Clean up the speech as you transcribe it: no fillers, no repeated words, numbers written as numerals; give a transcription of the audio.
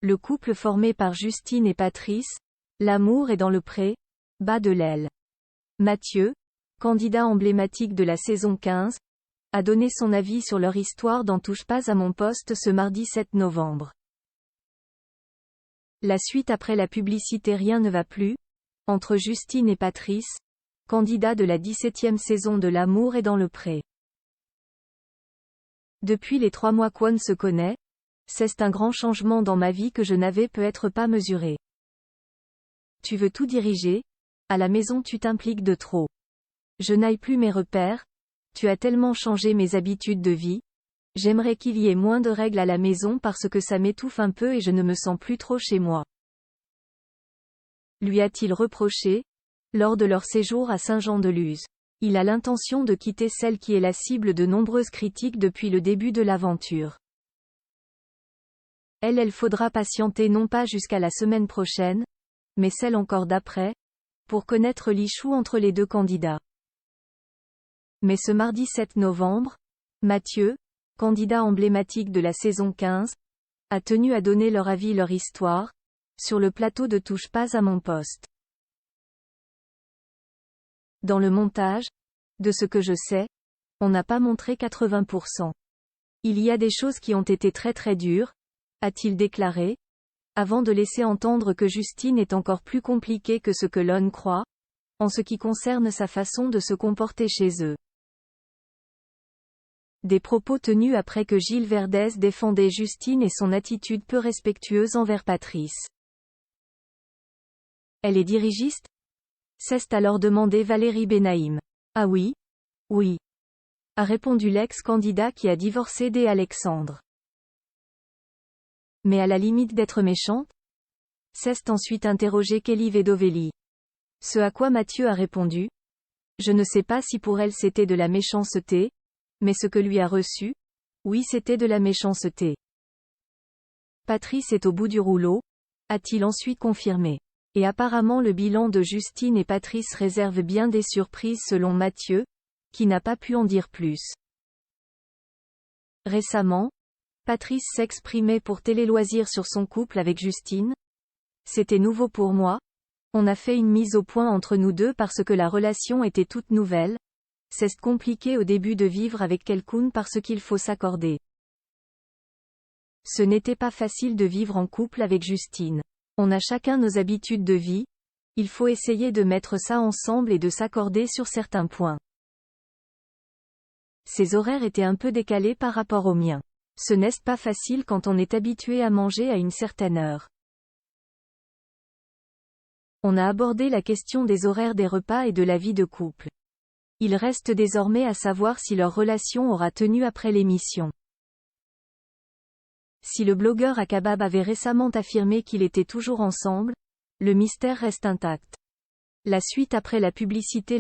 Le couple formé par Justine et Patrice, l'amour est dans le pré, bas de l'aile. Mathieu, candidat emblématique de la saison 15, a donné son avis sur leur histoire dans Touche pas à mon poste ce mardi 7 novembre. La suite après la publicité. Rien ne va plus entre Justine et Patrice, candidats de la 17e saison de L'amour est dans le pré. Depuis les 3 mois qu'on se connaît, c'est un grand changement dans ma vie que je n'avais peut-être pas mesuré. Tu veux tout diriger, à la maison tu t'impliques de trop. Je n'aille plus mes repères, tu as tellement changé mes habitudes de vie, j'aimerais qu'il y ait moins de règles à la maison parce que ça m'étouffe un peu et je ne me sens plus trop chez moi. Lui a-t-il reproché, lors de leur séjour à Saint-Jean-de-Luz. Il a l'intention de quitter celle qui est la cible de nombreuses critiques depuis le début de l'aventure. Elle faudra patienter non pas jusqu'à la semaine prochaine, mais celle encore d'après, pour connaître l'issue entre les deux candidats. Mais ce mardi 7 novembre, Mathieu, candidat emblématique de la saison 15, a tenu à donner leur avis, leur histoire, sur le plateau de Touche pas à mon poste. Dans le montage, de ce que je sais, on n'a pas montré 80%. Il y a des choses qui ont été très dures, a-t-il déclaré, avant de laisser entendre que Justine est encore plus compliquée que ce que l'on croit, en ce qui concerne sa façon de se comporter chez eux. Des propos tenus après que Gilles Verdez défendait Justine et son attitude peu respectueuse envers Patrice. Elle est dirigiste ? S'est alors demandé Valérie Benaïm. Ah oui ? Oui. A répondu l'ex-candidat qui a divorcé d'Alexandre. Mais à la limite d'être méchante ? S'est ensuite interrogé Kelly Vedovelli. Ce à quoi Mathieu a répondu. Je ne sais pas si pour elle c'était de la méchanceté, mais ce que lui a reçu, oui c'était de la méchanceté. Patrice est au bout du rouleau, a-t-il ensuite confirmé. Et apparemment le bilan de Justine et Patrice réserve bien des surprises selon Mathieu, qui n'a pas pu en dire plus. Récemment, Patrice s'exprimait pour Télé Loisirs sur son couple avec Justine. C'était nouveau pour moi. On a fait une mise au point entre nous deux parce que la relation était toute nouvelle. C'est compliqué au début de vivre avec quelqu'un parce qu'il faut s'accorder. Ce n'était pas facile de vivre en couple avec Justine. On a chacun nos habitudes de vie, il faut essayer de mettre ça ensemble et de s'accorder sur certains points. Ses horaires étaient un peu décalés par rapport aux miens. Ce n'est pas facile quand on est habitué à manger à une certaine heure. On a abordé la question des horaires des repas et de la vie de couple. Il reste désormais à savoir si leur relation aura tenu après l'émission. Si le blogueur à kebab avait récemment affirmé qu'il était toujours ensemble, le mystère reste intact. La suite après la publicité.